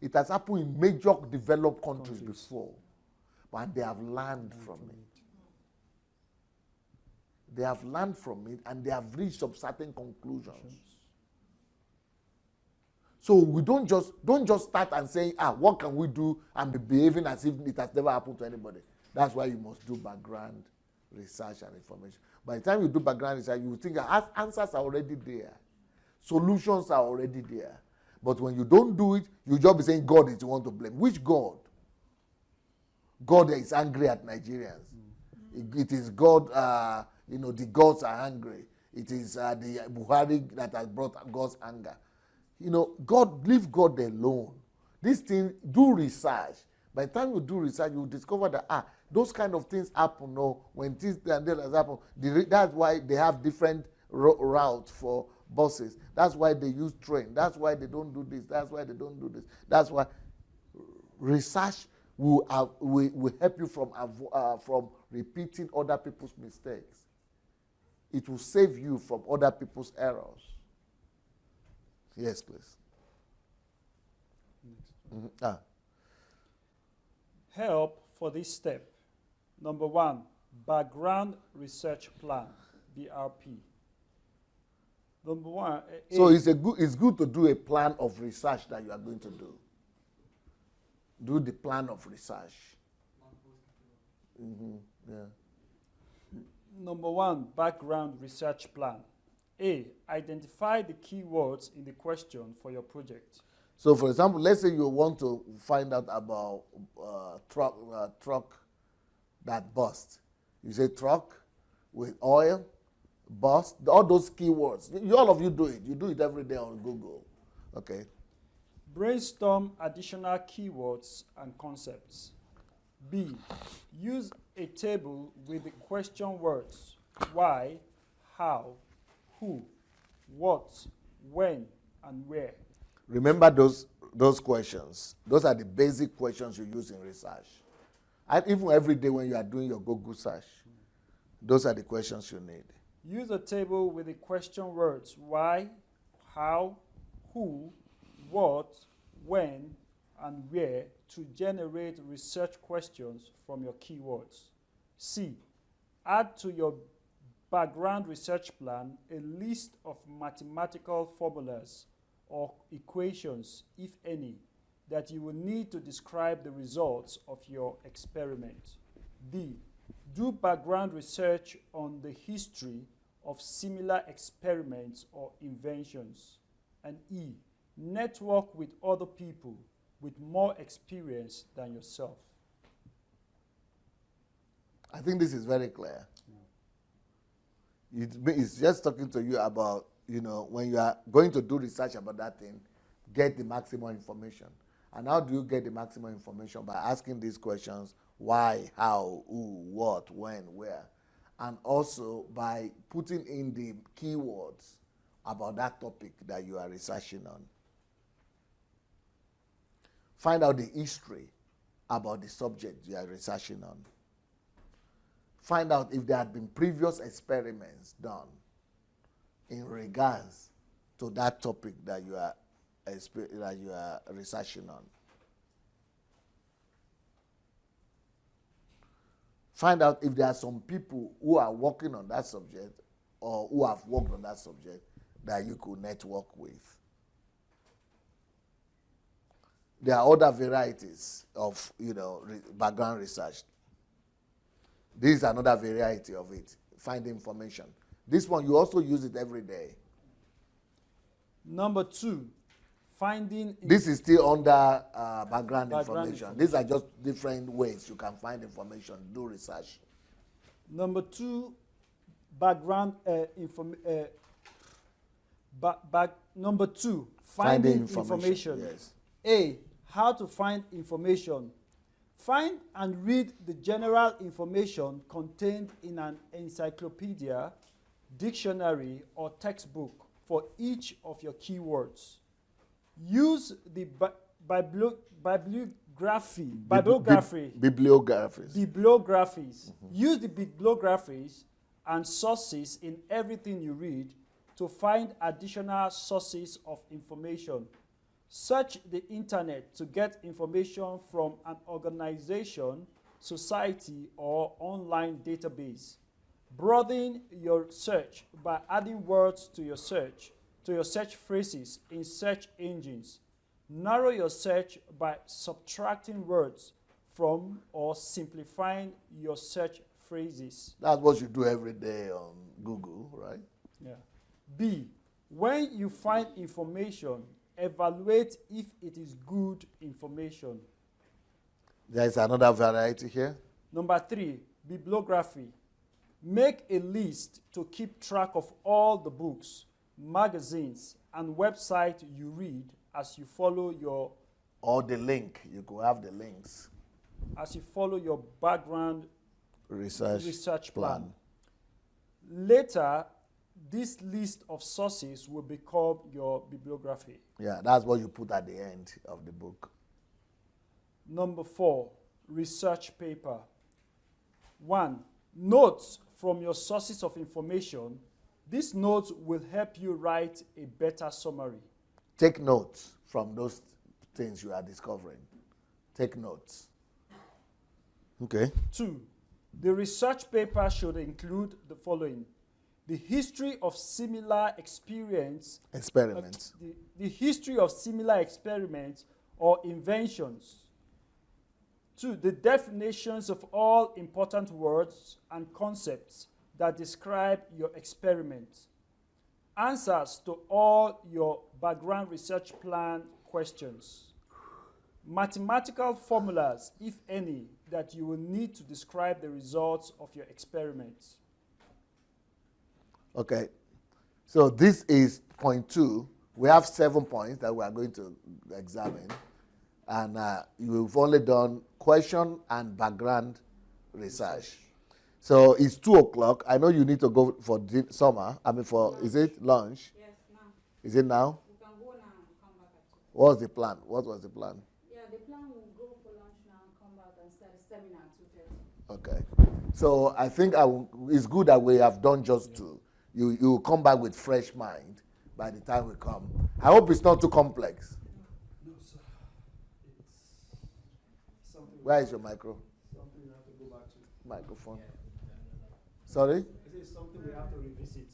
It has happened in major developed countries before, but they have learned from it. They have learned from it, and they have reached some certain conclusions. So we don't just start and say, what can we do, and be behaving as if it has never happened to anybody. That's why you must do background research and information. By the time you do background research, you think answers are already there. Solutions are already there. But when you don't do it, you just be saying God is the one to blame. Which God? God is angry at Nigerians. It is God, the gods are angry. It is the Buhari that has brought God's anger. God, leave God alone. This thing, do research. By the time you do research, you discover that those kind of things happen. No, when this and that has happened, that's why they have different routes for buses. That's why they use train. That's why they don't do this. That's why they don't do this. That's why research will help you from repeating other people's mistakes. It will save you from other people's errors. Yes, please. Mm-hmm. Help for this step. Number 1, background research plan, BRP. Number 1. So it's good to do a plan of research that you are going to do. Do the plan of research. Mm-hmm. Yeah. Number 1, background research plan. A, identify the keywords in the question for your project. So, for example, let's say you want to find out about truck that bust. You say truck with oil, bust, all those keywords. All of you do it. You do it every day on Google. Okay. Brainstorm additional keywords and concepts. B, use a table with the question words why, how, who, what, when, and where. Remember those questions. Those are the basic questions you use in research. And even every day when you are doing your Google search, those are the questions you need. Use a table with the question words why, how, who, what, when, and where to generate research questions from your keywords. C, add to your background research plan a list of mathematical formulas or equations, if any, that you will need to describe the results of your experiment. D, do background research on the history of similar experiments or inventions. And E, network with other people with more experience than yourself. I think this is very clear. It's just talking to you about, when you are going to do research about that thing, get the maximum information. And how do you get the maximum information? By asking these questions: why, how, who, what, when, where. And also by putting in the keywords about that topic that you are researching on. Find out the history about the subject you are researching on. Find out if there had been previous experiments done in regards to that topic that you are researching on. Find out if there are some people who are working on that subject or who have worked on that subject that you could network with. There are other varieties of, background research. This is another variety of it. Find information. This one, you also use it every day. Number 2, finding. This is still under background Background information. These are just different ways you can find information, do research. Number 2, number 2, finding information. Yes. A, how to find information. Find and read the general information contained in an encyclopedia, dictionary, or textbook for each of your keywords. Use the bibliographies. Use the bibliographies and sources in everything you read to find additional sources of information. Search the internet to get information from an organization, society, or online database. Broaden your search by adding words to your search phrases in search engines. Narrow your search by subtracting words from or simplifying your search phrases. That's what you do every day on Google, right? Yeah. B, when you find information, evaluate if it is good information. There is another variety here. Number 3, bibliography. Make a list to keep track of all the books, magazines, and websites you read as you follow your Or the link. You could have the links. Background Research plan. Later, this list of sources will become your bibliography. Yeah, that's what you put at the end of the book. Number 4, research paper. 1, notes from your sources of information. These notes will help you write a better summary. Take notes from those things you are discovering. Take notes. Okay. 2, the research paper should include the following: the history of similar experiments, the history of similar experiments or inventions. 2, the definitions of all important words and concepts that describe your experiment. Answers to all your background research plan questions. Mathematical formulas, if any, that you will need to describe the results of your experiments. Okay. So this is point 2. We have 7 points that we are going to examine. And you've only done question and background research. So it's 2 o'clock. I know you need to go for summer. Is it lunch? Yes, now. Is it now? We can go now and come back at 2. What's the plan? What was the plan? Yeah, the plan will go for lunch now and come back and start the seminar at 2:30. Okay. So I think it's good that we have done just 2. You will come back with fresh mind by the time we come. I hope it's not too complex. No, sir. It's something. Where is your micro? Something we have to go back to. Microphone. Sorry? This is something we have to revisit.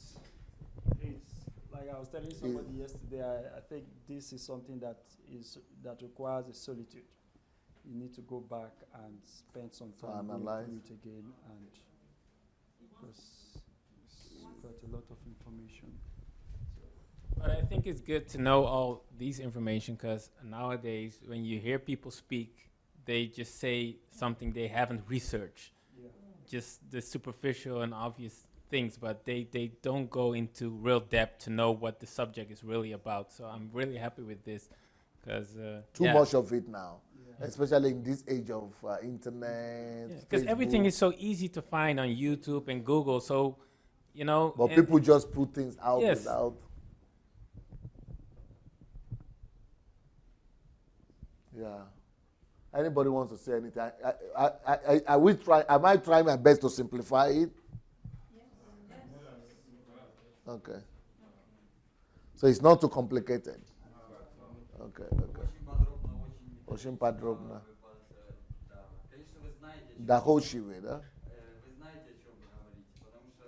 It's like I was telling somebody yesterday. I think this is something that requires a solitude. You need to go back and spend some time going through it again, and because it's quite a lot of information. But I think it's good to know all these information, because nowadays when you hear people speak, they just say something they haven't researched. Yeah. Just the superficial and obvious things, but they don't go into real depth to know what the subject is really about. So I'm really happy with this, because too much of it now, especially in this age of internet. Because everything is so easy to find on YouTube and Google. So, But people just put things out without. Yeah. Anybody wants to say anything? I will try. I might try my best to simplify it. Okay. So it's not too complicated. Okay. Очень подробно. Конечно, вы знаете, Доходчивый, да? вы знаете, о чем вы говорите, потому что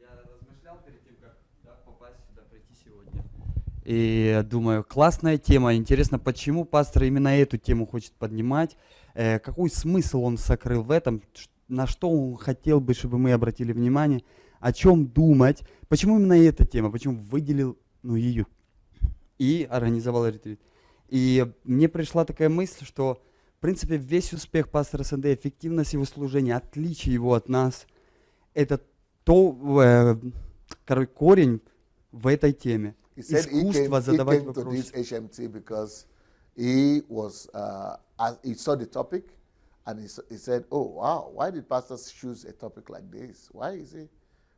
я размышлял перед тем, как попасть сюда, прийти сегодня. И думаю, классная тема. Интересно, почему пастор именно эту тему хочет поднимать, какой смысл он сокрыл в этом, на что он хотел бы, чтобы мы обратили внимание, о чем думать, почему именно эта тема, почему выделил ее и организовал ретрит. И мне пришла такая мысль, что в принципе весь успех пастора СНД, эффективность его служения, отличие его от нас, это корень в этой теме. He said Искусство задавать he came to вопросы. this HMT because he saw the topic and he said, "Oh wow, why did pastors choose a topic like this? Why is it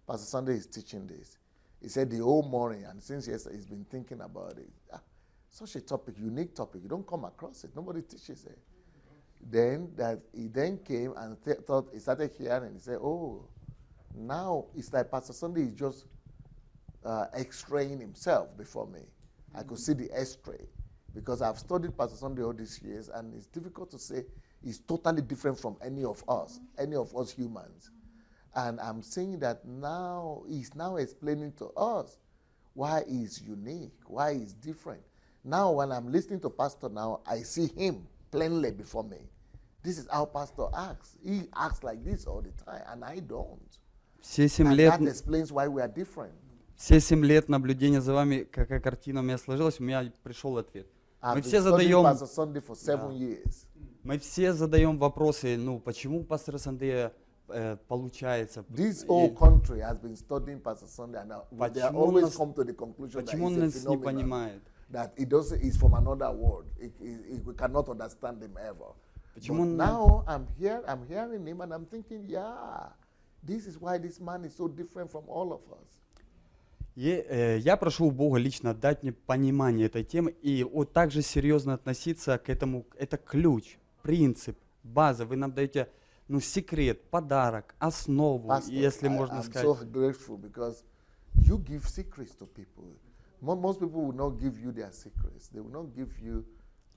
Pastor Sunday is teaching this?" He said the whole morning, and since yesterday he's been thinking about it. Such a topic, unique topic. You don't come across it. Nobody teaches it. Then he came and thought he started hearing. He said, "Oh, now it's like Pastor Sunday is just X-raying himself before me." I could see the X-ray because I've studied Pastor Sunday all these years, and it's difficult to say he's totally different from any of us humans. And I'm saying that now he's now explaining to us why he's unique, why he's different. Now when I'm listening to Pastor now, I see him plainly before me. This is how Pastor acts. He acts like this all the time, and I don't. Все 7 And лет, that explains why we are different. все 7 лет наблюдения за вами, какая картина у меня сложилась, у меня пришел ответ. I've Мы been все studying задаем, Pastor Sunday for 7 years. мы все задаем вопросы, почему у пастора Сандея получается? This whole country has been studying Pastor Sunday, and they Почему always нас- come to the conclusion that Почему он it's a нас не phenomenon, понимает? that it's from another world. We cannot understand him ever. Почему But он- now I'm hearing him, and I'm thinking, yeah, this is why this man is so different from all of us. Я прошу у Бога лично дать мне понимание этой темы и вот так же серьезно относиться к этому. Это ключ, принцип, база. Вы нам даете секрет, подарок, основу, Pastor, если можно I'm сказать. so grateful because you give secrets to people. Most people will not give you their secrets. They will not give you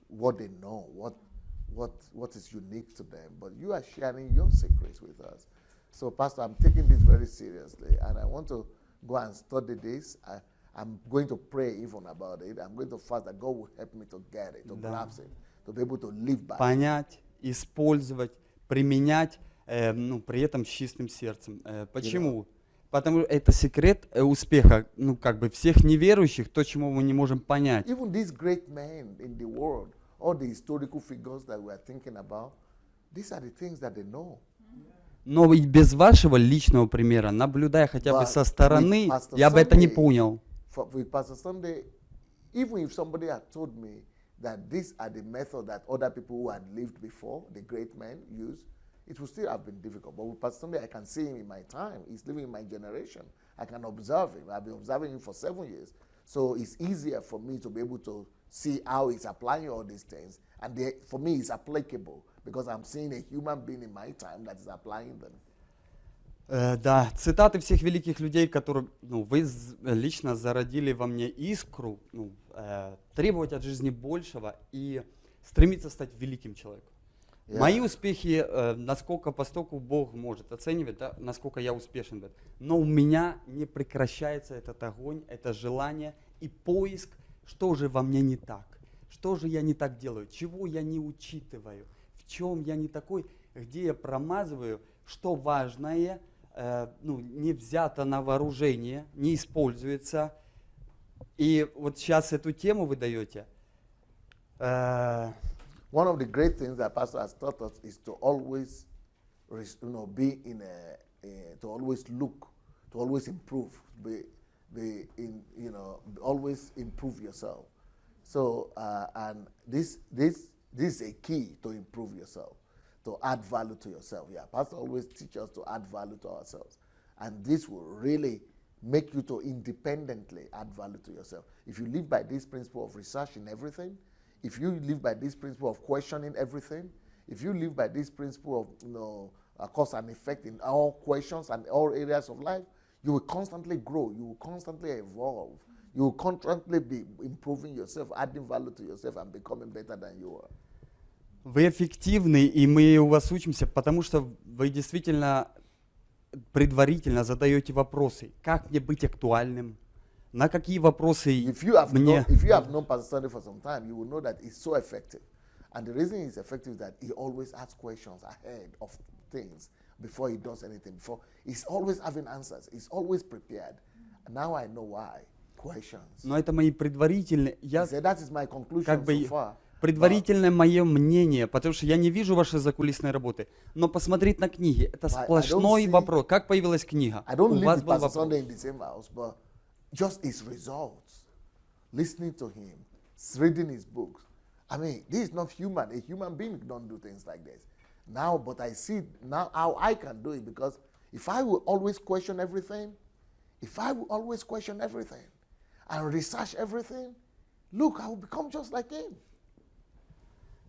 what they know, what is unique to them. But you are sharing your secrets with us. So, Pastor, I'm taking this very seriously, and I want to go and study this. I'm going to pray even about it. I'm going to fast that God will help me to get it, to grasp it, to be able to live by it. Понять, использовать, применять, при этом с чистым сердцем. Почему? Потому что это секрет успеха, всех неверующих, то, чему мы не можем понять. Even these great men in the world, all the historical figures that we are thinking about, these are the things that they know. Но и без вашего личного примера, наблюдая хотя бы But со стороны, with Pastor я бы это не Sunday, понял. With Pastor Sunday, even if somebody had told me that these are the methods that other people who had lived before, the great men, used, it would still have been difficult. But with Pastor Sunday, I can see him in my time. He's living in my generation. I can observe him. I've been observing him for 7 years. So it's easier for me to be able to see how he's applying all these things. And for me, it's applicable because I'm seeing a human being in my time that is applying them. Да, цитаты всех великих людей, которые вы лично зародили во мне искру, требовать от жизни большего и стремиться стать великим человеком. Yeah. Мои успехи, насколько постольку Бог может оценивать, насколько я успешен в этом. Но у меня не прекращается этот огонь, это желание и поиск, что же во мне не так, что же я не так делаю, чего я не учитываю, в чем я не такой, где я промазываю, что важное, не взято на вооружение, не используется. И вот сейчас эту тему вы даете. One of the great things that Pastor has taught us is to always, be in to always look, to always improve, always improve yourself. So, and this is a key to improve yourself, to add value to yourself. Yeah, Pastor always teaches us to add value to ourselves, and this will really make you to independently add value to yourself. If you live by this principle of research in everything, if you live by this principle of questioning everything, if you live by this principle of, cause and effect in all questions and all areas of life, you will constantly grow, you will constantly evolve, you will constantly be improving yourself, adding value to yourself and becoming better than you are. Вы эффективны, и мы у вас учимся, потому что вы действительно предварительно задаете вопросы. Как мне быть актуальным? На какие вопросы If you have мне... known Pastor Sunday for some time, you will know that he's so effective. And the reason he's effective is that he always asks questions ahead of things before he does anything. Before he's always having answers. He's always prepared. And now I know why. Questions. Но это мои предварительные... He said, that is my conclusion как бы so far. предварительное мое мнение, потому что я не вижу вашей закулисной работы. Но посмотреть на книги, это сплошной вопрос. Как появилась книга? I don't У вас live with был Pastor вопрос. Sunday in the same house, but just his results, listening to him, reading his books. I mean, this is not human. A human being don't do things like this. Now, but I see now how I can do it, because if I will always question everything, and research everything, look, I will become just like him.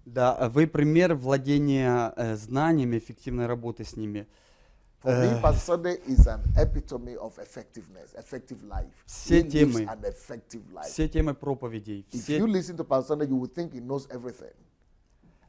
Да, вы пример владения знаниями, эффективной работы с ними. For me, Pastor Sunday is an epitome of effectiveness, effective life. Все He lives темы, an effective life. все темы проповедей, If все you listen to Pastor Sunday, you would think he knows everything.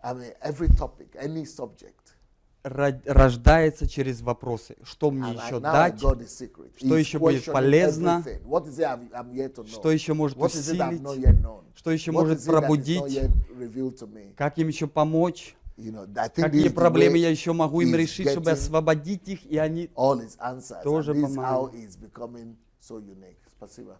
I mean, every topic, any subject. рождается через вопросы. Что мне And еще now I дать? got the secret. Что He's еще будет questioning полезно? everything. What is it I'm yet to know? Что еще может What is it I've усилить? not yet known? Что еще What может is it that is not пробудить? yet revealed to me? Как им еще помочь? You know, I think Какие this is the проблемы way я еще могу им he's решить, чтобы getting освободить их, и они... all his answers. тоже And this is how помогут. he's becoming so unique. Спасибо.